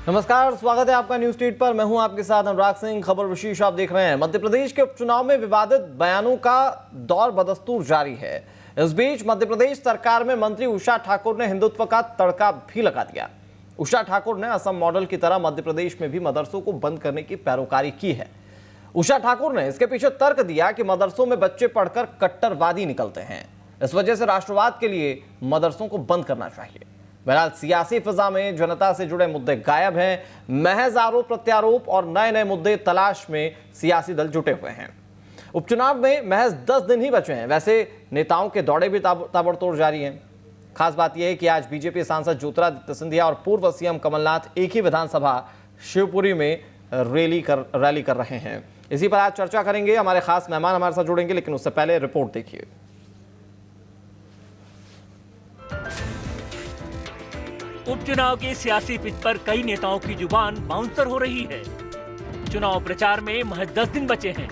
नमस्कार, स्वागत है आपका न्यूज स्ट्रीट पर। मैं हूं आपके साथ अनुराग सिंह। खबर विशेष आप देख रहे हैं। मध्य प्रदेश के उपचुनाव में विवादित बयानों का दौर बदस्तूर जारी है। इस बीच मध्य प्रदेश सरकार में मंत्री उषा ठाकुर ने हिंदुत्व का तड़का भी लगा दिया। उषा ठाकुर ने असम मॉडल की तरह मध्य प्रदेश में भी मदरसों को बंद करने की पैरोकारी की है। उषा ठाकुर ने इसके पीछे तर्क दिया कि मदरसों में बच्चे पढ़कर कट्टरवादी निकलते हैं, इस वजह से राष्ट्रवाद के लिए मदरसों को बंद करना चाहिए। बहरहाल सियासी फिजा में जनता से जुड़े मुद्दे गायब हैं। महज आरोप प्रत्यारोप और नए नए मुद्दे तलाश में सियासी दल जुटे हुए हैं। उपचुनाव में महज 10 दिन ही बचे हैं। वैसे नेताओं के दौड़े भी ताबड़तोड़ जारी हैं। खास बात यह है कि आज बीजेपी सांसद ज्योतिरादित्य सिंधिया और पूर्व सीएम कमलनाथ एक ही विधानसभा शिवपुरी में रैली कर रहे हैं। इसी पर आज चर्चा करेंगे। हमारे खास मेहमान हमारे साथ जुड़ेंगे, लेकिन उससे पहले रिपोर्ट देखिए। उपचुनाव के सियासी पिच पर कई नेताओं की जुबान बाउंसर हो रही है। चुनाव प्रचार में महज 10 दिन बचे हैं।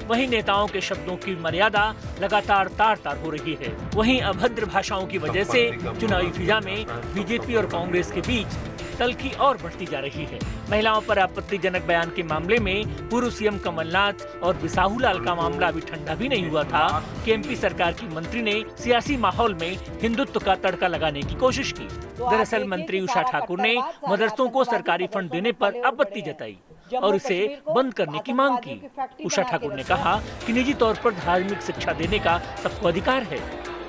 वहीं नेताओं के शब्दों की मर्यादा लगातार तार हो रही है। वहीं अभद्र भाषाओं की वजह से चुनावी फिजा में बीजेपी और कांग्रेस के बीच तल्खी और बढ़ती जा रही है। महिलाओं पर आपत्तिजनक बयान के मामले में पूर्व सीएम कमलनाथ और बिसाहू लाल का मामला अभी ठंडा भी नहीं हुआ था कि एमपी सरकार की मंत्री ने सियासी माहौल में हिंदुत्व का तड़का लगाने की कोशिश की। दरअसल मंत्री उषा ठाकुर ने मदरसों को सरकारी फंड देने पर आपत्ति जताई और इसे बंद करने की मांग की। उषा ठाकुर ने कहा कि निजी तौर पर धार्मिक शिक्षा देने का सबको अधिकार है,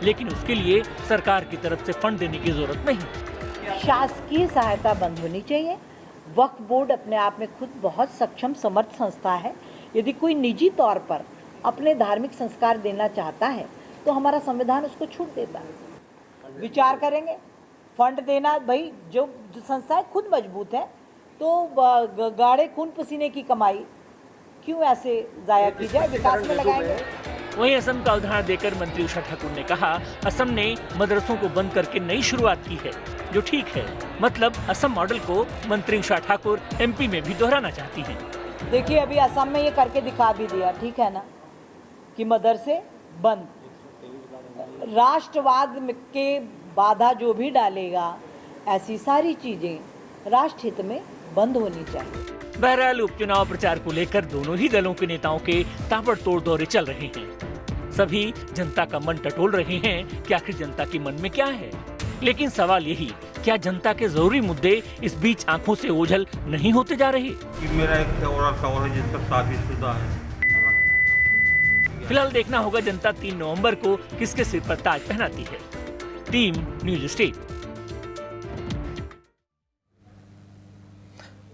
लेकिन उसके लिए सरकार की तरफ से फंड देने की जरूरत नहीं। शासकीय सहायता बंद होनी चाहिए। वक्फ बोर्ड अपने आप में खुद बहुत सक्षम समर्थ संस्था है। यदि कोई निजी तौर पर अपने धार्मिक संस्कार देना चाहता है तो हमारा संविधान उसको छूट देता है। विचार करेंगे फंड देना। भाई जो संस्थाएं खुद मजबूत है तो गाढ़े खून पसीने की कमाई क्यों ऐसे जाया की जाए, विकास में लगाएंगे। वहीं असम का उदाहरण देकर मंत्री उषा ठाकुर ने कहा, असम ने मदरसों को बंद करके नई शुरुआत की है, जो ठीक है। मतलब असम मॉडल को मंत्री उषा ठाकुर एमपी में भी दोहराना चाहती हैं। देखिए अभी असम में ये करके दिखा भी दिया, ठीक है ना, कि मदरसे बंद। राष्ट्रवाद के बाधा जो भी डालेगा, ऐसी सारी चीजें राष्ट्र हित में बंद होनी चाहिए। बहरहाल उपचुनाव प्रचार को लेकर दोनों ही दलों के नेताओं के ताबड़तोड़ दौरे चल रहे हैं। सभी जनता का मन टटोल रहे हैं कि आखिर जनता के मन में क्या है। लेकिन सवाल यही, क्या जनता के जरूरी मुद्दे इस बीच आंखों से ओझल नहीं होते जा रहे? मेरा एक और सवाल है जिसका शादीशुदा है। फिलहाल देखना होगा जनता 3 नवंबर को किसके सिर पर ताज पहनाती है। Team news street.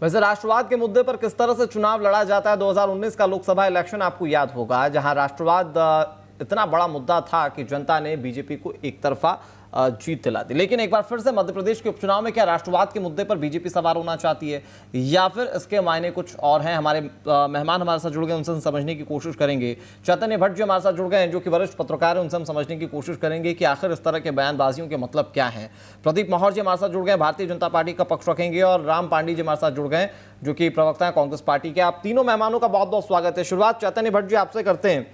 वैसे राष्ट्रवाद के मुद्दे पर किस तरह से चुनाव लड़ा जाता है, 2019 का लोकसभा इलेक्शन आपको याद होगा, जहां राष्ट्रवाद इतना बड़ा मुद्दा था कि जनता ने बीजेपी को एक तरफा जीत दिला दी। लेकिन एक बार फिर से मध्य प्रदेश के उपचुनाव में क्या राष्ट्रवाद के मुद्दे पर बीजेपी सवार होना चाहती है या फिर इसके मायने कुछ और हैं? हमारे मेहमान हमारे साथ जुड़ गए, उनसे समझने की कोशिश करेंगे। चैतन्य भट्ट जी हमारे साथ जुड़ गए हैं, जो कि वरिष्ठ पत्रकार हैं। उनसे हम समझने की कोशिश करेंगे कि आखिर इस तरह के बयानबाजियों के मतलब क्या हैं। प्रदीप माहौर जी हमारे साथ जुड़ गए, भारतीय जनता पार्टी का पक्ष रखेंगे, और राम पांडे जी हमारे साथ जुड़ गए, जो कि प्रवक्ता है कांग्रेस पार्टी के। आप तीनों मेहमानों का बहुत बहुत स्वागत है। शुरुआत चैतन्य भट्ट जी आपसे करते हैं,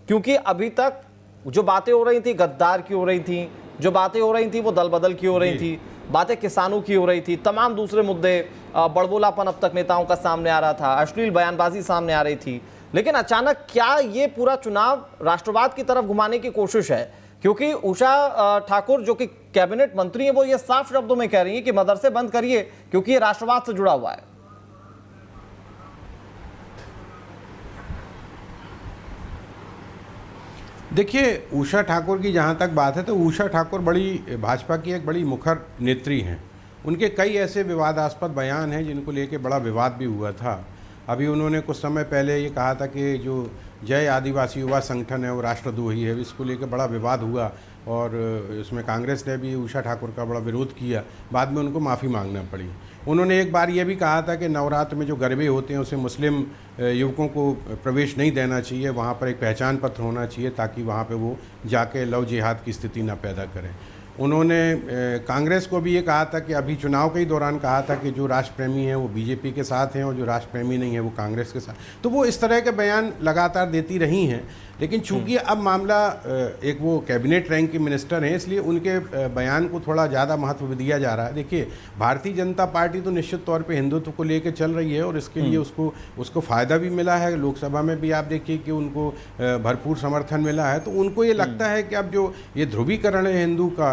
क्योंकि अभी तक जो बातें हो रही थी गद्दार की हो रही थी, जो बातें हो रही थी वो दल बदल की हो रही थी, बातें किसानों की हो रही थी, तमाम दूसरे मुद्दे, बड़बोलापन अब तक नेताओं का सामने आ रहा था, अश्लील बयानबाजी सामने आ रही थी। लेकिन अचानक क्या ये पूरा चुनाव राष्ट्रवाद की तरफ घुमाने की कोशिश है? क्योंकि उषा ठाकुर जो कि कैबिनेट मंत्री है, वो ये साफ शब्दों में कह रही है कि मदरसे बंद करिए क्योंकि ये राष्ट्रवाद से जुड़ा हुआ है। देखिए, उषा ठाकुर की जहाँ तक बात है तो उषा ठाकुर बड़ी भाजपा की एक बड़ी मुखर नेत्री हैं। उनके कई ऐसे विवादास्पद बयान हैं जिनको लेके बड़ा विवाद भी हुआ था। अभी उन्होंने कुछ समय पहले ये कहा था कि जो जय आदिवासी युवा संगठन है वो राष्ट्रद्रोही है, इसको लेकर बड़ा विवाद हुआ और इसमें कांग्रेस ने भी उषा ठाकुर का बड़ा विरोध किया। बाद में उनको माफ़ी मांगना पड़ी। उन्होंने एक बार ये भी कहा था कि नवरात्र में जो गरबे होते हैं उसे मुस्लिम युवकों को प्रवेश नहीं देना चाहिए, वहाँ पर एक पहचान पत्र होना चाहिए ताकि वहाँ पे वो जाके लव जिहाद की स्थिति ना पैदा करें। उन्होंने कांग्रेस को भी ये कहा था कि अभी चुनाव के ही दौरान कहा था कि जो राष्ट्रप्रेमी हैं वो बीजेपी के साथ हैं और जो राष्ट्रप्रेमी नहीं है वो कांग्रेस के साथ। तो वो इस तरह के बयान लगातार देती रही हैं। लेकिन चूंकि अब मामला एक वो कैबिनेट रैंक के मिनिस्टर हैं, इसलिए उनके बयान को थोड़ा ज़्यादा महत्व दिया जा रहा है। देखिए, भारतीय जनता पार्टी तो निश्चित तौर पे हिंदुत्व को लेकर चल रही है और इसके लिए उसको फ़ायदा भी मिला है। लोकसभा में भी आप देखिए कि उनको भरपूर समर्थन मिला है। तो उनको ये लगता है कि अब जो ये ध्रुवीकरण है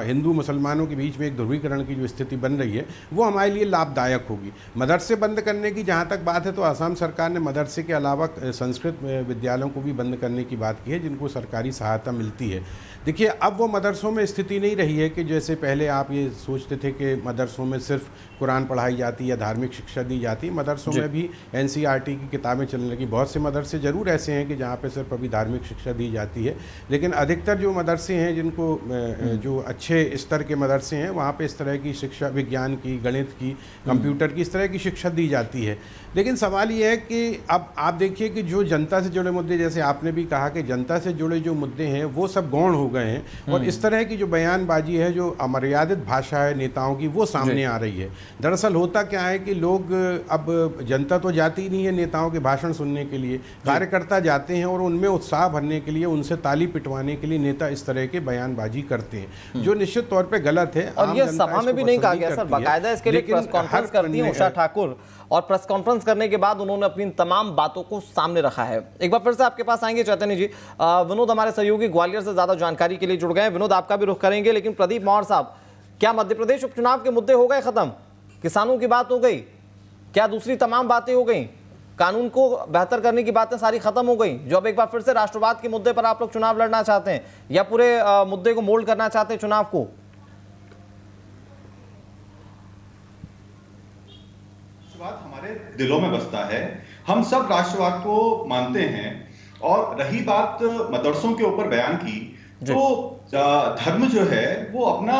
हिंदू मुसलमानों के बीच में एक ध्रुवीकरण की जो स्थिति बन रही है, वो हमारे लिए लाभदायक होगी। मदरसे बंद करने की जहाँ तक बात है, तो असम सरकार ने मदरसे के अलावा संस्कृत विद्यालयों को भी बंद करने की बात की है, जिनको सरकारी सहायता मिलती है। देखिए, अब वो मदरसों में स्थिति नहीं रही है कि जैसे पहले आप ये सोचते थे कि मदरसों में सिर्फ कुरान पढ़ाई जाती या धार्मिक शिक्षा दी जाती। मदरसों में भी एनसीईआरटी की किताबें चलने लगी। बहुत से मदरसे ज़रूर ऐसे हैं कि जहाँ पे सिर्फ अभी धार्मिक शिक्षा दी जाती है, लेकिन अधिकतर जो मदरसे हैं जिनको जो अच्छे स्तर के मदरसे हैं, वहाँ पे इस तरह की शिक्षा, विज्ञान की, गणित की, कंप्यूटर की, इस तरह की शिक्षा दी जाती है। लेकिन सवाल ये है कि अब आप देखिए कि जो जनता से जुड़े मुद्दे, जैसे आपने भी कहा कि जनता से जुड़े जो मुद्दे हैं वो सब गौण हो गए हैं और इस तरह की जो बयानबाजी है, जो अमर्यादित भाषा है नेताओं की, वो सामने आ रही है। दरअसल होता क्या है कि लोग, अब जनता तो जाती नहीं है नेताओं के भाषण सुनने के लिए, कार्यकर्ता जाते हैं और उनमें उत्साह भरने के लिए, उनसे ताली पिटवाने के लिए नेता इस तरह के बयानबाजी करते हैं, जो निश्चित तौर पे गलत है। और ये सभा में भी नहीं कहा गया सर, बाकायदा इसके लिए प्रेस कॉन्फ्रेंस करती हैं उषा ठाकुर, और प्रेस कॉन्फ्रेंस करने के बाद उन्होंने अपनी तमाम बातों को सामने रखा है। एक बार फिर से आपके पास आएंगे चैतन्य जी। विनोद हमारे सहयोगी ग्वालियर से ज्यादा जानकारी के लिए जुड़ गए हैं। विनोद, आपका भी रुख करेंगे, लेकिन प्रदीप मौर्य साहब, क्या मध्य प्रदेश उपचुनाव के मुद्दे हो गए खत्म? किसानों की बात हो गई? क्या दूसरी तमाम बातें हो गई? कानून को बेहतर करने की बातें सारी खत्म हो गई? जो अब एक बार फिर से राष्ट्रवाद के मुद्दे पर आप लोग चुनाव लड़ना चाहते हैं, या पूरे मुद्दे को मोल्ड करना चाहते हैं चुनाव को? राष्ट्रवाद हमारे दिलों में बसता है, हम सब राष्ट्रवाद को मानते हैं। और रही बात मदरसों के ऊपर बयान की, तो धर्म जो है वो अपना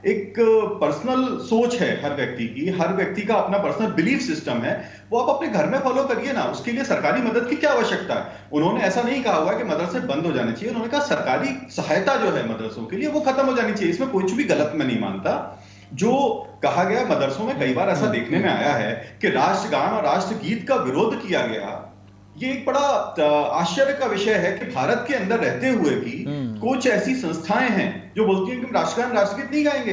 एक पर्सनल सोच है हर व्यक्ति का अपना पर्सनल बिलीफ सिस्टम है, वो आप अपने घर में फॉलो करिए ना, उसके लिए सरकारी मदद की क्या आवश्यकता है। उन्होंने ऐसा नहीं कहा हुआ कि मदरसे बंद हो जाने चाहिए, उन्होंने कहा सरकारी सहायता जो है मदरसों के लिए वो खत्म हो जानी चाहिए। इसमें कुछ भी गलत मैं नहीं मानता। जो कहा गया, मदरसों में कई बार ऐसा देखने में आया है कि राष्ट्रगान और राष्ट्रगीत का विरोध किया गया। ये एक बड़ा आश्चर्य का विषय है कि भारत के अंदर रहते हुए भी कुछ ऐसी संस्थाएं हैं जो बोलती हैं कि राष्ट्रगान राष्ट्रगीत नहीं गाएंगे।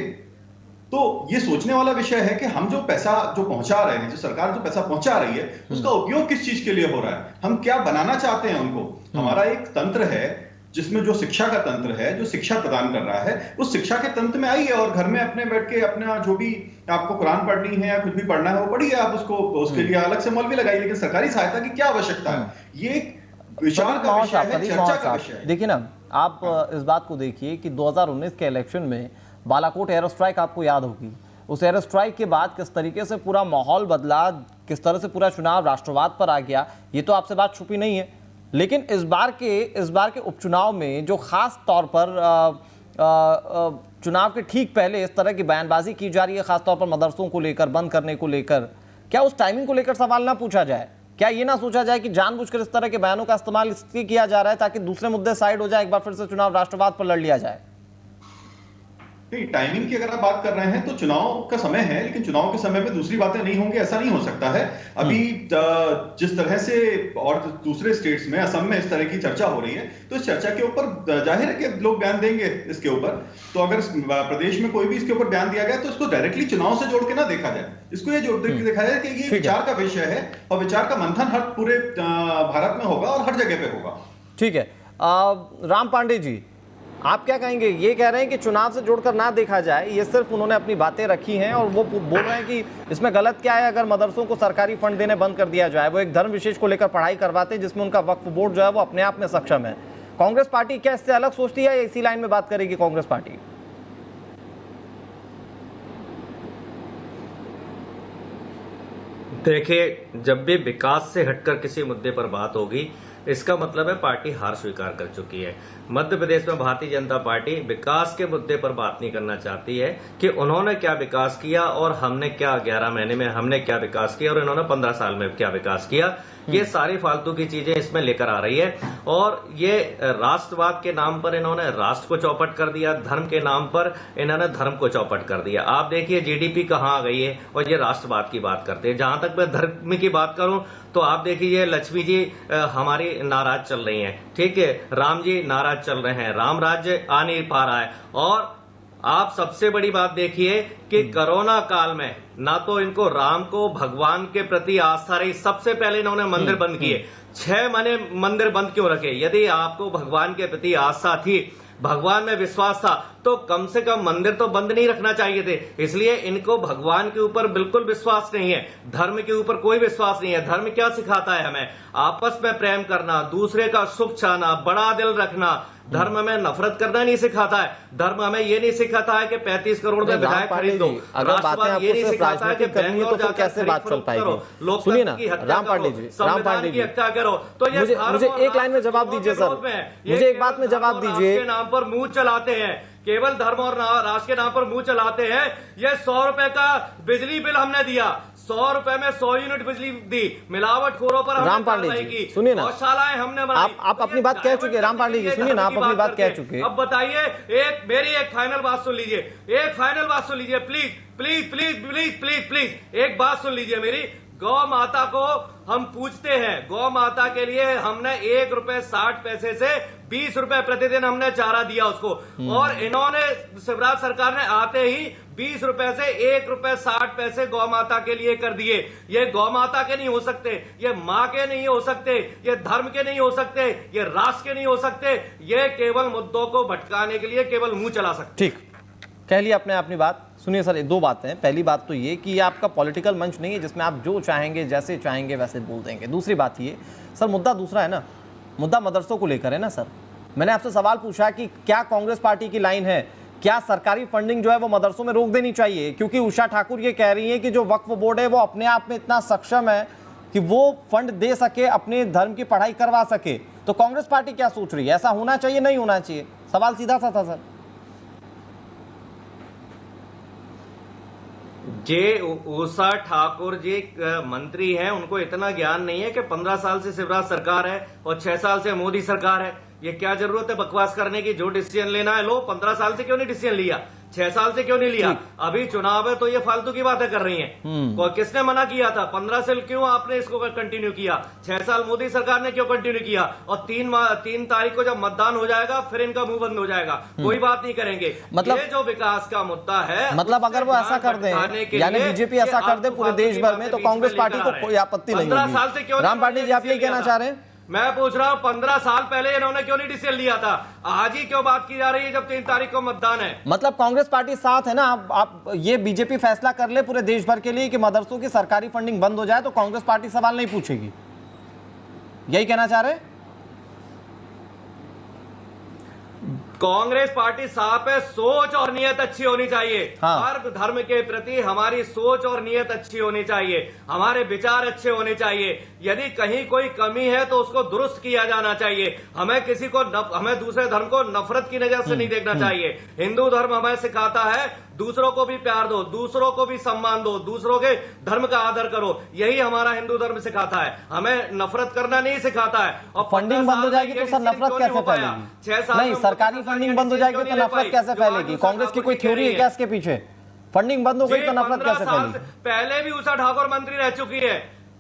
तो ये सोचने वाला विषय है कि हम जो पैसा जो पहुंचा रहे हैं, जो सरकार जो पैसा पहुंचा रही है, उसका उपयोग किस चीज के लिए हो रहा है, हम क्या बनाना चाहते हैं उनको। हमारा एक तंत्र है जिसमें जो शिक्षा का तंत्र है, जो शिक्षा प्रदान कर रहा है, उस शिक्षा के तंत्र में आइए और घर में अपने बैठ के अपना जो भी आपको कुरान पढ़नी है या कुछ भी पढ़ना है वो पढ़िए, आप उसके लिए अलग से मौलवी लगाइए, लेकिन सरकारी सहायता की क्या आवश्यकता है। ये एक विचार का विषय है, चर्चा का विषय है। देखिए ना, आप इस बात को देखिए कि 2019 के इलेक्शन में बालाकोट एयर स्ट्राइक आपको याद होगी। उस एयर स्ट्राइक के बाद किस तरीके से पूरा माहौल बदला, किस तरह से पूरा चुनाव राष्ट्रवाद पर आ गया, ये तो आपसे बात छुपी नहीं है। लेकिन इस बार के उपचुनाव में जो खास तौर पर चुनाव के ठीक पहले इस तरह की बयानबाजी की जा रही है, खासतौर पर मदरसों को लेकर, बंद करने को लेकर, क्या उस टाइमिंग को लेकर सवाल ना पूछा जाए? क्या ये ना सोचा जाए कि जानबूझकर इस तरह के बयानों का इस्तेमाल इसलिए किया जा रहा है ताकि दूसरे मुद्दे साइड हो जाए, एक बार फिर से चुनाव राष्ट्रवाद पर लड़ लिया जाए? टाइमिंग की अगर आप बात कर रहे हैं तो चुनाव का समय है, लेकिन चुनाव के समय पे दूसरी बातें नहीं होंगी ऐसा नहीं हो सकता है। अभी जिस तरह से और दूसरे स्टेट्स में, असम में इस तरह की चर्चा हो रही है, तो इस चर्चा के ऊपर जाहिर है कि लोग बयान देंगे इसके ऊपर। तो अगर प्रदेश में कोई भी इसके ऊपर बयान दिया गया तो इसको डायरेक्टली चुनाव से जोड़ के ना देखा जाए, इसको ये जोड़ के देखा जाए कि ये विचार का विषय है और विचार का मंथन हर पूरे भारत में होगा और हर जगह पे होगा। ठीक है, राम पांडे जी, आप क्या कहेंगे? ये कह रहे हैं कि चुनाव से जोड़कर ना देखा जाए, ये सिर्फ उन्होंने अपनी बातें रखी हैं और वो बोल रहे हैं कि इसमें गलत क्या है अगर मदरसों को सरकारी फंड देने बंद कर दिया जाए। वो एक धर्म विशेष को लेकर पढ़ाई करवाते हैं जिसमें उनका वक्फ बोर्ड जो है वो अपने आप में सक्षम है। कांग्रेस पार्टी क्या इससे अलग सोचती है या इसी लाइन में बात करेगी कांग्रेस पार्टी? देखिए, जब भी विकास से हटकर किसी मुद्दे पर बात होगी, इसका मतलब है पार्टी हार स्वीकार कर चुकी है। मध्य प्रदेश में भारतीय जनता पार्टी विकास के मुद्दे पर बात नहीं करना चाहती है कि उन्होंने क्या विकास किया और हमने क्या 11 महीने में हमने क्या विकास किया और इन्होंने 15 साल में क्या विकास किया। ये सारी फालतू की चीजें इसमें लेकर आ रही है और ये राष्ट्रवाद के नाम पर इन्होंने राष्ट्र को चौपट कर दिया, धर्म के नाम पर इन्होंने धर्म को चौपट कर दिया। आप देखिए जीडीपी कहाँ आ गई है और ये राष्ट्रवाद की बात करते हैं। जहां तक मैं धर्म की बात करूं तो आप देखिए लक्ष्मी जी हमारी नाराज चल रही हैं, ठीक है, राम जी नाराज चल रहे हैं, राम राज्य आ नहीं पा रहा है। और आप सबसे बड़ी बात देखिए कि कोरोना काल में ना तो इनको राम को भगवान के प्रति आस्था रही, सबसे पहले इन्होंने मंदिर बंद किए। 6 महीने मंदिर बंद क्यों रखे? यदि आपको भगवान के प्रति आस्था थी, भगवान में विश्वास था, तो कम से कम मंदिर तो बंद नहीं रखना चाहिए थे। इसलिए इनको भगवान के ऊपर बिल्कुल विश्वास नहीं है, धर्म के ऊपर कोई विश्वास नहीं है। धर्म क्या सिखाता है हमें? आपस में प्रेम करना, दूसरे का सुख चाहना, बड़ा दिल रखना। धर्म हमें नफरत करना नहीं सिखाता है। धर्म हमें ये नहीं सिखाता है कि 35 करोड़ में विधायक खरीद दो। अगर बातें आपको सिर्फ राजनीतिक करनी है तो फिर कैसे बात चल पाएगी? सुनिए ना राम पांडे जी, राम पांडे जी, हत्या करो तो मुझे एक लाइन में जवाब दीजिए सर, मुझे एक बात में जवाब दीजिए। के नाम पर मुंह चलाते हैं, केवल धर्म और राष्ट्र के नाम पर मुंह चलाते हैं। ये 100 रुपए का बिजली बिल हमने दिया, 100 रुपए में 100 यूनिट बिजली दी, मिलावटखोरों पर राम पांडे जी सुनिए ना, गौशालाएं हमने बनाई। आप अपनी बात कह चुके, राम पांडे जी सुनिए ना, आप अपनी बात कह चुके। अब बताइए, मेरी एक फाइनल बात सुन लीजिए, एक फाइनल बात सुन लीजिए, please please please please please please एक बात सुन लीजिए मेरी। गौ माता को हम पूजते हैं, गौ माता के लिए हमने 1 रुपए 60 पैसे से 20 रुपए प्रतिदिन हमने चारा दिया उसको। और इन्होंने शिवराज सरकार ने आते ही 20 रुपए से 1 रुपए 60 पैसे गौ माता के लिए कर दिए। ये गौ माता के नहीं हो सकते, ये माँ के नहीं हो सकते, ये धर्म के नहीं हो सकते, ये राष्ट्र के नहीं हो सकते। ये केवल मुद्दों को भटकाने के लिए केवल मुंह चला सकते। ठीक कह लिया आपने अपनी बात। सुनिए सर, 2 बातें हैं। पहली बात तो ये कि ये आपका पॉलिटिकल मंच नहीं है जिसमें आप जो चाहेंगे जैसे चाहेंगे वैसे बोल देंगे। दूसरी बात ये सर, मुद्दा दूसरा है ना, मुद्दा मदरसों को लेकर है ना सर। मैंने आपसे सवाल पूछा कि क्या कांग्रेस पार्टी की लाइन है, क्या सरकारी फंडिंग जो है वो मदरसों में रोक देनी चाहिए? क्योंकि उषा ठाकुर ये कह रही है कि जो वक्फ बोर्ड है वो अपने आप में इतना सक्षम है कि वो फंड दे सके, अपने धर्म की पढ़ाई करवा सके। तो कांग्रेस पार्टी क्या सोच रही है? ऐसा होना चाहिए, नहीं होना चाहिए? सवाल सीधा सा था सर। उषा ठाकुर जी मंत्री हैं, उनको इतना ज्ञान नहीं है कि 15 साल से शिवराज सरकार है और 6 साल से मोदी सरकार है। ये क्या जरूरत है बकवास करने की? जो डिसीजन लेना है लो। 15 साल से क्यों नहीं डिसीजन लिया? 6 साल से क्यों नहीं लिया? अभी चुनाव है तो ये फालतू की बातें कर रही हैं। किसने मना किया था? 15 से क्यों आपने इसको कंटिन्यू किया? 6 साल मोदी सरकार ने क्यों कंटिन्यू किया? और 3 तारीख को जब मतदान हो जाएगा फिर इनका मुंह बंद हो जाएगा, कोई बात नहीं करेंगे। मतलब ये जो विकास का मुद्दा है, मतलब अगर वो ऐसा कर दें, यानी बीजेपी ऐसा कर दे पूरे देश भर में, तो कांग्रेस पार्टी को कोई आपत्ति नहीं होगी। 15 साल से क्यों? राम पांडे जी आप यही कहना चाह रहे हैं? मैं पूछ रहा हूं 15 साल पहले इन्होंने क्यों नहीं डिसीजन लिया था? आज ही क्यों बात की जा रही है जब 3 तारीख को मतदान है? मतलब कांग्रेस पार्टी साथ है ना। आप ये बीजेपी फैसला कर ले पूरे देश भर के लिए कि मदरसों की सरकारी फंडिंग बंद हो जाए तो कांग्रेस पार्टी सवाल नहीं पूछेगी, यही कहना चाह रहे हैं? कांग्रेस पार्टी साफ है, सोच और नियत अच्छी होनी चाहिए। हाँ। हर धर्म के प्रति हमारी सोच और नियत अच्छी होनी चाहिए, हमारे विचार अच्छे होने चाहिए। यदि कहीं कोई कमी है तो उसको दुरुस्त किया जाना चाहिए। हमें किसी को हमें दूसरे धर्म को नफरत की नजर से नहीं देखना चाहिए। हिंदू धर्म हमें सिखाता है दूसरों को भी प्यार दो, दूसरों को भी सम्मान दो, दूसरों के धर्म का आदर करो। यही हमारा हिंदू धर्म सिखाता है, हमें नफरत करना नहीं सिखाता है। और फंडिंग बंद हो जाएगी तो सर नफरत कैसे फैलेगी? 6 साल नहीं, सरकारी फंडिंग बंद हो जाएगी तो नफरत कैसे फैलेगी? कांग्रेस की कोई थ्योरी है क्या इसके पीछे? फंडिंग बंद हो गई तो नफरत कैसे फैलेगी? पहले भी उषा ठाकुर मंत्री रह चुकी है,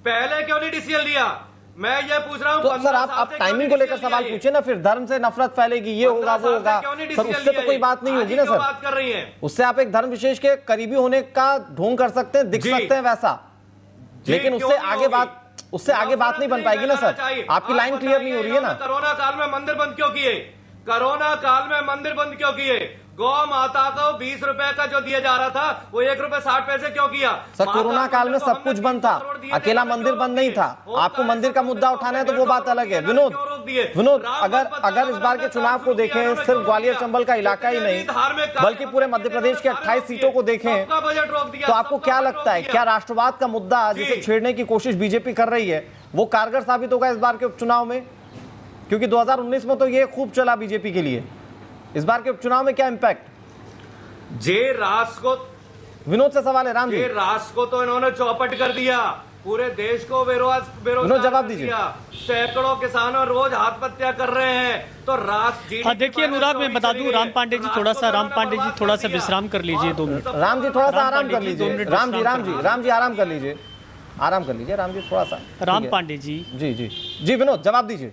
पहले क्यों नहीं डिसीजन लिया? मैं ये पूछ रहा हूँ। तो सर आप टाइमिंग को लेकर सवाल पूछे ना, फिर धर्म से नफरत फैलेगी, ये होगा वो होगा। सर उससे तो कोई बात नहीं होगी ना सर। बात कर रही है उससे आप एक धर्म विशेष के करीबी होने का ढोंग कर सकते हैं, दिख सकते हैं वैसा, लेकिन उससे आगे बात नहीं बन पाएगी ना सर। आपकी लाइन क्लियर नहीं हो रही है ना। कोरोना काल में मंदिर बंद क्यों किए? कोरोना काल में मंदिर बंद क्यों किए? गौ माता को 20 रुपए का जो दिया जा रहा था वो 1 रुपए 60 पैसे क्यों किया? सर कोरोना काल में सब कुछ बंद था, अकेला मंदिर बंद नहीं था। आपको मंदिर का मुद्दा उठाना है तो वो बात अलग है। विनोद अगर इस बार के चुनाव को देखें, सिर्फ ग्वालियर चंबल का इलाका ही नहीं बल्कि पूरे मध्य प्रदेश के 28 सीटों को देखें, तो आपको क्या लगता है, क्या राष्ट्रवाद का मुद्दा जिसे छेड़ने की कोशिश बीजेपी कर रही है वो कारगर साबित होगा इस बार के उपचुनाव में? क्योंकि 2019 में तो ये खूब चला बीजेपी के लिए, इस बार के उपचुनाव में क्या इंपैक्ट? विनोद से सवाल है। राम जी, राष्ट्र को तो इन्होंने चौपट कर दिया, पूरे देश को बेरोजगार जवाब दीजिए। सैकड़ों किसानों रोज आत्महत्या कर रहे हैं, तो राष्ट्र देखिए अनुराग, मैं बता दूं राम पांडे जी थोड़ा सा विश्राम कर लीजिए 2 मिनट। राम जी थोड़ा सा आराम कर लीजिए। राम जी आराम कर लीजिए। आराम कर लीजिए राम जी थोड़ा सा। राम ठीक है। पांडे जी। जी जी जी विनोद जवाब दीजिए।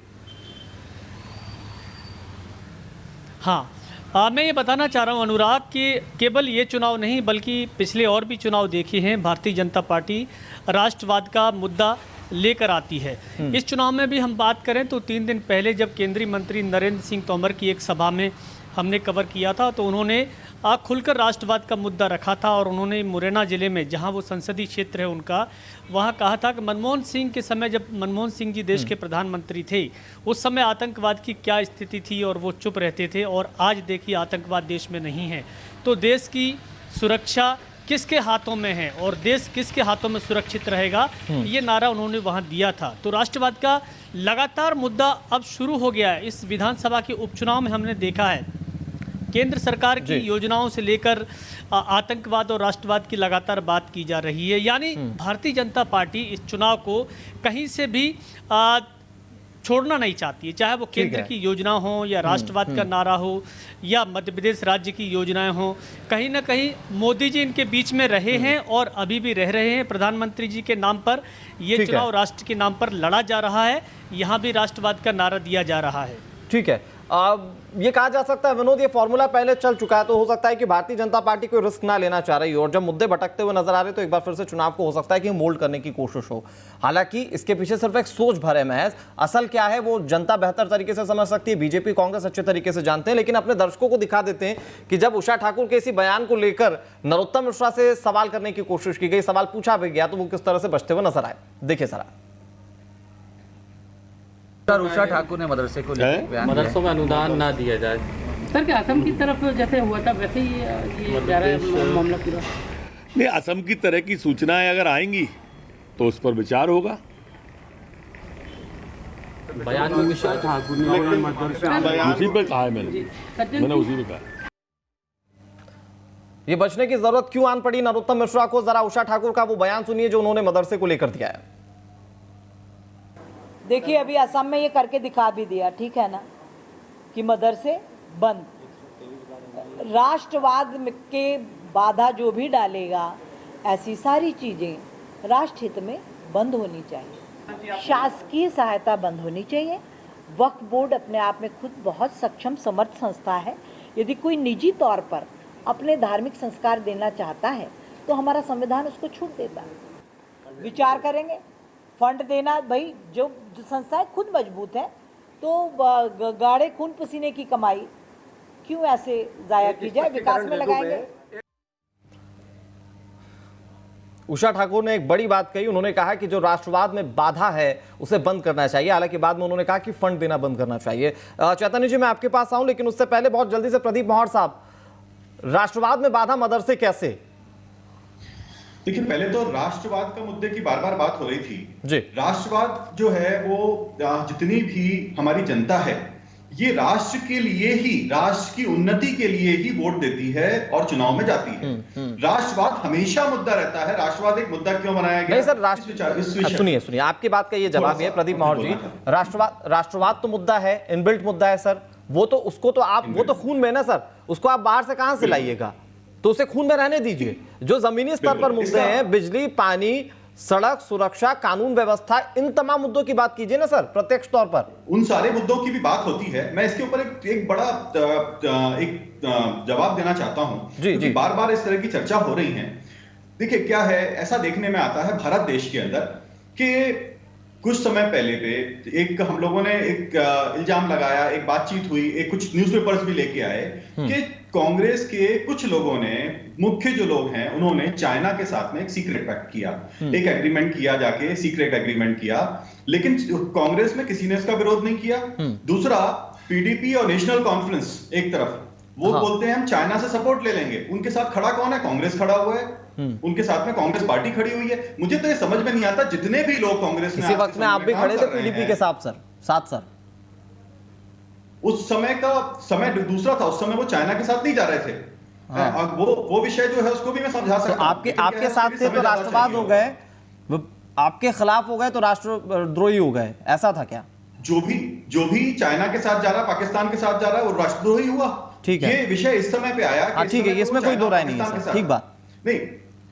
हाँ, मैं ये बताना चाह रहा हूँ अनुराग कि केवल ये चुनाव नहीं बल्कि पिछले और भी चुनाव देखे हैं, भारतीय जनता पार्टी राष्ट्रवाद का मुद्दा लेकर आती है। इस चुनाव में भी हम बात करें तो 3 दिन पहले जब केंद्रीय मंत्री नरेंद्र सिंह तोमर की एक सभा में हमने कवर किया था तो उन्होंने खुलकर राष्ट्रवाद का मुद्दा रखा था और उन्होंने मुरैना ज़िले में, जहां वो संसदीय क्षेत्र है उनका, वहां कहा था कि मनमोहन सिंह के समय, जब मनमोहन सिंह जी देश के प्रधानमंत्री थे, उस समय आतंकवाद की क्या स्थिति थी और वो चुप रहते थे, और आज देखिए आतंकवाद देश में नहीं है। तो देश की सुरक्षा किसके हाथों में है और देश किसके हाथों में सुरक्षित रहेगा, ये नारा उन्होंने वहां दिया था। तो राष्ट्रवाद का लगातार मुद्दा अब शुरू हो गया है। इस विधानसभा के उपचुनाव में हमने देखा है केंद्र सरकार की योजनाओं से लेकर आतंकवाद और राष्ट्रवाद की लगातार बात की जा रही है। यानी भारतीय जनता पार्टी इस चुनाव को कहीं से भी छोड़ना नहीं चाहती है, चाहे वो केंद्र की योजना हो या राष्ट्रवाद का नारा हो या मध्य प्रदेश राज्य की योजनाएं हो। कहीं ना कहीं मोदी जी इनके बीच में रहे हैं और अभी भी रह रहे हैं। प्रधानमंत्री जी के नाम पर ये चुनाव राष्ट्र के नाम पर लड़ा जा रहा है, यहाँ भी राष्ट्रवाद का नारा दिया जा रहा है। ठीक है, ये कहा जा सकता है विनोद, ये फॉर्मूला पहले चल चुका है, तो हो सकता है कि भारतीय जनता पार्टी कोई रिस्क ना लेना चाह रही हो और जब मुद्दे भटकते हुए नजर आ रहे तो एक बार फिर से चुनाव को हो सकता है कि मोल्ड करने की कोशिश हो। हालांकि इसके पीछे सिर्फ एक सोच भर है महज, असल क्या है वो जनता बेहतर तरीके से समझ सकती है, बीजेपी कांग्रेस अच्छे तरीके से जानते हैं। लेकिन अपने दर्शकों को दिखा देते हैं कि जब उषा ठाकुर के इसी बयान को लेकर नरोत्तम मिश्रा से सवाल करने की कोशिश की गई, सवाल पूछा भी गया, तो वो किस तरह से बचते हुए नजर आए। देखिए सर, उषा ठाकुर ने मदरसे को लेकर मदरसों में अनुदान ना दिया जाए। सर क्या असम की तरफ जैसे हुआ था वैसे ही ये जा रहा है मामला पूरा? नहीं, असम की तरह की सूचनाएं अगर आएंगी तो उस पर विचार होगा। बयान में उषा ठाकुर ने उसी पर कहा है मैंने उसी पे कहा। ये बचने की जरूरत क्यों आन पड़ी नरोत्तम मिश्रा को, जरा उषा ठाकुर का वो बयान सुनिए जो उन्होंने मदरसे को लेकर दिया है। देखिए अभी असम में ये करके दिखा भी दिया, ठीक है ना, कि मदरसे बंद। राष्ट्रवाद के बाधा जो भी डालेगा, ऐसी सारी चीजें राष्ट्र हित में बंद होनी चाहिए। शासकीय सहायता बंद होनी चाहिए। वक्फ बोर्ड अपने आप में खुद बहुत सक्षम समर्थ संस्था है। यदि कोई निजी तौर पर अपने धार्मिक संस्कार देना चाहता है तो हमारा संविधान उसको छूट देता है। विचार करेंगे फंड देना, भाई जो संस्थाएं खुद मजबूत है तो गाढ़े खून पसीने की कमाई क्यों ऐसे जाया की जाए, विकास में लगाएंगे। उषा ठाकुर ने एक बड़ी बात कही, उन्होंने कहा कि जो राष्ट्रवाद में बाधा है उसे बंद करना चाहिए। हालांकि बाद में उन्होंने कहा कि फंड देना बंद करना चाहिए। चैतन्य जी मैं आपके पास आऊं, लेकिन उससे पहले बहुत जल्दी से प्रदीप माहौर साहब, राष्ट्रवाद में बाधा मदरसे कैसे? देखिए पहले तो राष्ट्रवाद का मुद्दे की बार बार बात हो रही थी जी। राष्ट्रवाद जो है वो जितनी भी हमारी जनता है ये राष्ट्र के लिए ही, राष्ट्र की उन्नति के लिए ही वोट देती है और चुनाव में जाती है। राष्ट्रवाद हमेशा मुद्दा रहता है। राष्ट्रवाद एक मुद्दा क्यों बनाया गया? नहीं सर, सुनिए आपकी बात का ये जवाब है प्रदीप माहौर जी। राष्ट्रवाद तो मुद्दा है, इनबिल्ट मुद्दा है सर, वो तो उसको तो आप, वो तो खून में ना सर, उसको आप बाहर से कहां से लाइएगा? तो उसे खून में रहने दीजिए। जो जमीनी स्तर पर मुद्दे हैं, बिजली, पानी, सड़क, सुरक्षा, कानून व्यवस्था, इन तमाम मुद्दों की बात कीजिए ना सर, प्रत्यक्ष तौर पर। उन सारे मुद्दों की भी बात होती है। मैं इसके ऊपर एक बड़ा जवाब देना चाहता हूं, क्योंकि बार बार इस तरह की चर्चा हो रही है। देखिए क्या है, ऐसा देखने में आता है भारत देश के अंदर कि कुछ समय पहले पे एक हम लोगों ने एक इल्जाम लगाया, एक बातचीत हुई, एक कुछ न्यूज़पेपर्स भी लेके आए कि कांग्रेस के कुछ लोगों ने, मुख्य जो लोग हैं, उन्होंने चाइना के साथ में एक सीक्रेट पैक्ट किया, एक एग्रीमेंट किया, जाके सीक्रेट एग्रीमेंट किया, लेकिन कांग्रेस में किसी ने इसका विरोध नहीं किया। दूसरा, पीडीपी और नेशनल कॉन्फ्रेंस एक तरफ वो बोलते हैं हम चाइना से सपोर्ट ले लेंगे, उनके साथ खड़ा कौन है? कांग्रेस खड़ा हुआ है, उनके साथ में कांग्रेस पार्टी खड़ी हुई है। मुझे तो ये समझ में नहीं आता, जितने भी लोग कांग्रेस में इसी वक्त में आप भी खड़े थे पीडीपी के साथ सर। उस समय का समय दूसरा था, उस समय वो चाइना के साथ नहीं जा रहे थे। वो विषय जो है उसको भी मैं समझा सकता हूं। आपके साथ थे तो राष्ट्रवाद हो गए, आपके खिलाफ हो गए तो राष्ट्रद्रोही हो गए, ऐसा था क्या? जो भी चाइना के साथ जा रहा, पाकिस्तान के साथ जा रहा है, वो राष्ट्रद्रोही हुआ। ठीक है, ये विषय इस समय पे आया। ठीक है, इसमें कोई दो राय नहीं है, ठीक बात नहीं।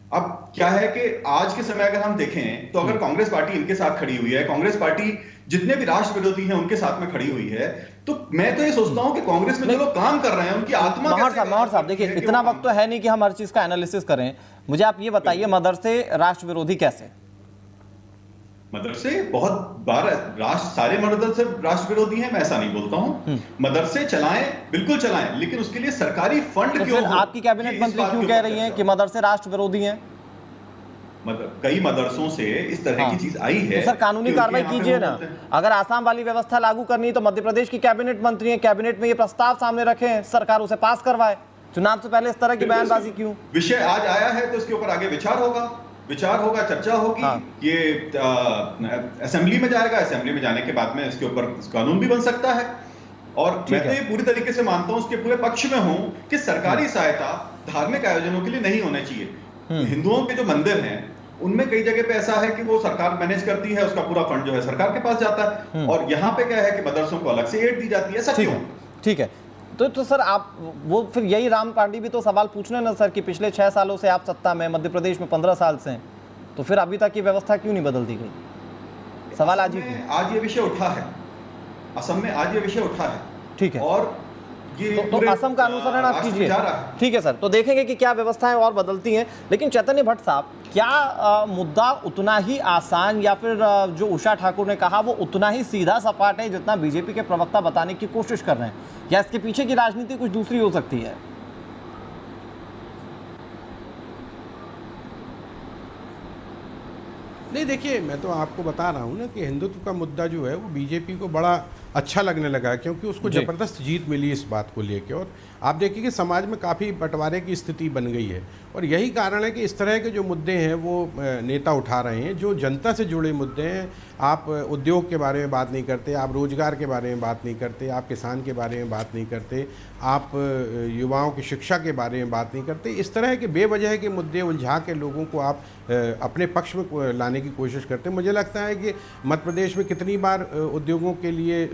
अब क्या है कि आज के समय अगर हम देखें तो अगर कांग्रेस पार्टी इनके साथ खड़ी हुई है, कांग्रेस पार्टी जितने भी राष्ट्र विरोधी हैं उनके साथ में खड़ी हुई है, तो मैं तो ये सोचता हूं कि कांग्रेस में जो लोग काम कर रहे हैं उनकी आत्मा माहौर साहब देखिए, इतना वक्त तो है नहीं कि हम हर चीज का एनालिसिस करें। मुझे आप ये बताइए, मदरसे राष्ट्र विरोधी कैसे? मदरसे बहुत बार सारे मदरसे राष्ट्र विरोधी हैं, मैं ऐसा नहीं बोलता हूं। मदरसे चलाएं, बिल्कुल चलाएं, लेकिन उसके लिए सरकारी फंड क्यों हो? आपकी कैबिनेट मंत्री क्यों कह रही हैं कि मदरसे राष्ट्र विरोधी हैं? कई मदरसों से इस तरह की चीज आई है, तो सर कानूनी कार्रवाई कीजिए ना। अगर आसाम वाली व्यवस्था लागू करनी है तो मध्य प्रदेश की कैबिनेट मंत्री हैं, कैबिनेट में ये प्रस्ताव सामने रखें, सरकार उसे पास करवाए। चुनाव से पहले इस तरह की बयानबाजी क्यों? विषय आज आया है तो इसके ऊपर आगे विचार होगा, चर्चा होगी। ये असेंबली में जाएगा, असेंबली में जाने के बाद में इसके ऊपर कानून भी बन सकता है। और मैं तो ये पूरी तरीके से मानता हूं, उसके पूरे पक्ष में हूं कि सरकारी सहायता धार्मिक आयोजनों के लिए नहीं होनी चाहिए। हिंदुओं के जो मंदिर हैं उनमें कई जगह पे ऐसा है कि वो सरकार मैनेज करती है, उसका पूरा फंड जो है सरकार के पास जाता है, और यहाँ पे क्या है कि मदरसों को अलग से एड दी जाती है। ऐसा क्यों? ठीक है, तो सर आप वो फिर यही राम पांडे भी तो सवाल पूछने ना सर कि पिछले 6 सालों से आप सत्ता में, मध्य प्रदेश में 15 साल से हैं, तो फिर अभी तक की व्यवस्था क्यों नहीं बदल दी गई? सवाल आज ये विषय उठा है, असम में आज ये विषय उठा है। ठीक है, और ये तो असम का अनुसरण आप कीजिए। ठीक है सर, तो देखेंगे कि क्या व्यवस्थाएं और बदलती हैं। लेकिन चैतन्य भट्ट साहब, क्या मुद्दा उतना ही आसान या फिर जो उषा ठाकुर ने कहा वो उतना ही सीधा सपाट है जितना बीजेपी के प्रवक्ता बताने की कोशिश कर रहे हैं, या इसके पीछे की राजनीति कुछ दूसरी हो सकती है? नहीं, देखिए, मैं तो आपको बता रहा हूँ ना कि हिंदुत्व का मुद्दा जो है वो बीजेपी को बड़ा अच्छा लगने लगा है, क्योंकि उसको ज़बरदस्त जीत मिली इस बात को लेके। और आप देखिए कि समाज में काफ़ी बंटवारे की स्थिति बन गई है, और यही कारण है कि इस तरह के जो मुद्दे हैं वो नेता उठा रहे हैं, जो जनता से जुड़े मुद्दे हैं। आप उद्योग के बारे में बात नहीं करते, आप रोजगार के बारे में बात नहीं करते, आप किसान के बारे में बात नहीं करते, आप युवाओं की शिक्षा के बारे में बात नहीं करते। इस तरह के बेवजह के मुद्दे उलझा के लोगों को आप अपने पक्ष में लाने की कोशिश करते हैं। मुझे लगता है कि मध्य प्रदेश में कितनी बार उद्योगों के लिए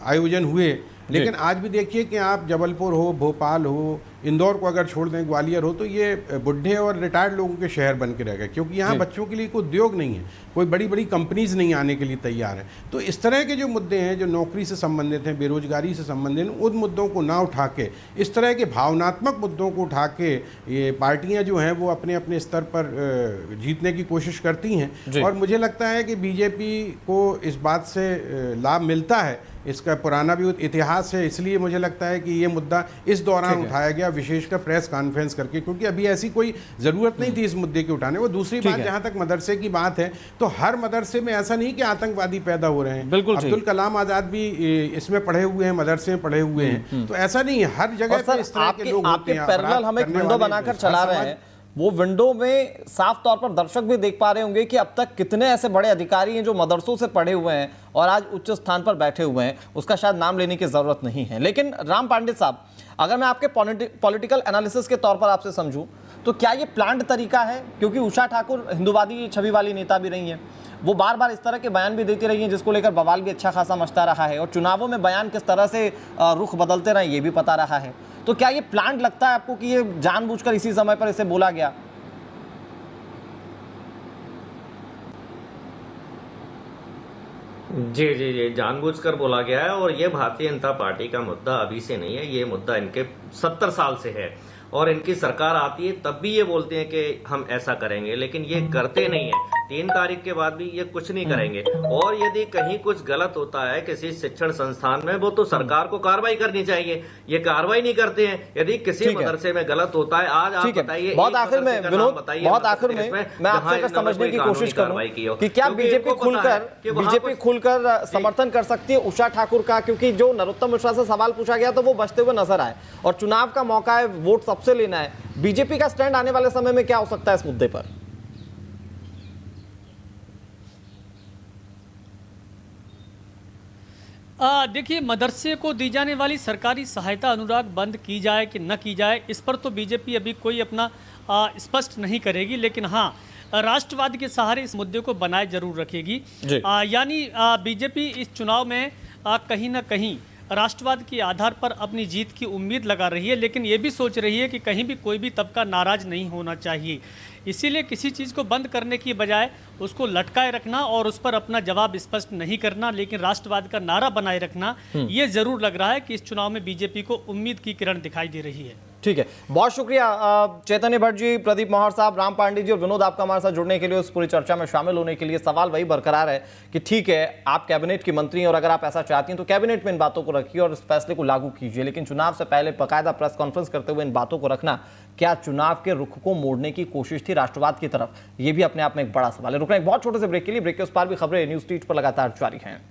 आयोजन हुए, लेकिन आज भी देखिए कि आप जबलपुर हो, भोपाल हो, इंदौर को अगर छोड़ दें, ग्वालियर हो, तो ये बुढ़े और रिटायर्ड लोगों के शहर बन के रह गए, क्योंकि यहाँ बच्चों के लिए कोई उद्योग नहीं है, कोई बड़ी बड़ी कंपनीज नहीं आने के लिए तैयार है। तो इस तरह के जो मुद्दे हैं, जो नौकरी से संबंधित हैं, बेरोजगारी से संबंधित हैं, उन मुद्दों को ना उठा के, इस तरह के भावनात्मक मुद्दों को उठा के ये पार्टियाँ जो हैं वो अपने अपने स्तर पर जीतने की कोशिश करती हैं। और मुझे लगता है कि बीजेपी को इस बात से लाभ मिलता है, इसका पुराना भी इतिहास है, इसलिए मुझे लगता है कि ये मुद्दा इस दौरान उठाया गया, विशेषकर प्रेस कॉन्फ्रेंस करके, क्योंकि अभी ऐसी कोई ज़रूरत नहीं थी इस मुद्दे के उठाने। वो दूसरी बात, जहाँ तक मदरसे की बात है, तो हर मदरसे में ऐसा नहीं कि आतंकवादी पैदा हो रहे हैं। बिल्कुल, अब्दुल कलाम आज़ाद भी इसमें पढ़े हुए हैं, मदरसे में पढ़े हुए हैं, तो ऐसा नहीं है, हर जगह पर इस तरह के लोग होते हैं। पैरेलल हम एक विंडो बनाकर चला रहे हैं, वो विंडो में साफ तौर पर दर्शक भी देख पा रहे होंगे कि अब तक कितने ऐसे बड़े अधिकारी हैं जो मदरसों से पढ़े हुए हैं और आज उच्च स्थान पर बैठे हुए हैं। उसका शायद नाम लेने की जरूरत नहीं है। लेकिन राम पांडे साहब, अगर मैं आपके पॉलिटिकल एनालिसिस के तौर पर आपसे समझूं, तो क्या ये प्लान्ड तरीका है? क्योंकि उषा ठाकुर हिंदूवादी छवि वाली नेता भी रही हैं, वो बार बार इस तरह के बयान भी देती रही हैं, जिसको लेकर बवाल भी अच्छा खासा मचता रहा है, और चुनावों में बयान किस तरह से रुख बदलते रहे ये भी पता रहा है। तो क्या ये प्लान्ड लगता है आपको कि ये जानबूझकर इसी समय पर इसे बोला गया? जी जी जी, जानबूझकर बोला गया है। और ये भारतीय जनता पार्टी का मुद्दा अभी से नहीं है, ये मुद्दा इनके 70 साल से है। और इनकी सरकार आती है तब भी ये बोलते हैं कि हम ऐसा करेंगे, लेकिन ये करते नहीं है। 3 तारीख के बाद भी ये कुछ नहीं करेंगे। और यदि कहीं कुछ गलत होता है किसी शिक्षण संस्थान में, वो तो सरकार को कार्रवाई करनी चाहिए, ये कार्रवाई नहीं करते हैं। यदि किसी मदरसे में गलत होता है, आज आप बताइए, बहुत आखिर में विनोद, बहुत आखिर में मैं आपसे समझने की कोशिश करूं कि क्या बीजेपी खुलकर समर्थन कर सकती है उषा ठाकुर का? क्योंकि जो नरोत्तम मिश्रा से सवाल पूछा गया तो वो बचते हुए नजर आए, और चुनाव का मौका है, वोट सबसे लेना है। बीजेपी का स्टैंड आने वाले समय में क्या हो सकता है इस मुद्दे पर? देखिए, मदरसे को दी जाने वाली सरकारी सहायता अनुराग बंद की जाए कि न की जाए, इस पर तो बीजेपी अभी कोई अपना स्पष्ट नहीं करेगी, लेकिन हाँ, राष्ट्रवाद के सहारे इस मुद्दे को बनाए जरूर रखेगी। यानी बीजेपी इस चुनाव में कहीं ना कहीं राष्ट्रवाद के आधार पर अपनी जीत की उम्मीद लगा रही है, लेकिन ये भी सोच रही है कि कहीं भी कोई भी तबका नाराज नहीं होना चाहिए। इसीलिए किसी चीज़ को बंद करने की बजाय उसको लटकाए रखना और उस पर अपना जवाब स्पष्ट नहीं करना, लेकिन राष्ट्रवाद का नारा बनाए रखना, ये जरूर लग रहा है कि इस चुनाव में बीजेपी को उम्मीद की किरण दिखाई दे रही है। ठीक है, बहुत शुक्रिया चैतन्य भट्ट जी, प्रदीप मोहर साहब, राम पांडे जी और विनोद, आपका हमारे साथ जुड़ने के लिए, उस पूरी चर्चा में शामिल होने के लिए। सवाल वही बरकरार है कि ठीक है, आप कैबिनेट की मंत्री हैं और अगर आप ऐसा चाहती हैं तो कैबिनेट में इन बातों को रखिए और इस फैसले को लागू कीजिए, लेकिन चुनाव से पहले बाकायदा प्रेस कॉन्फ्रेंस करते हुए इन बातों को रखना क्या चुनाव के रुख को मोड़ने की कोशिश थी राष्ट्रवाद की तरफ? ये भी अपने आप में एक बड़ा सवाल है। रुकना एक बहुत छोटे से ब्रेक के लिए, ब्रेक के उस पार भी खबरें न्यूज स्ट्रीट पर लगातार जारी हैं।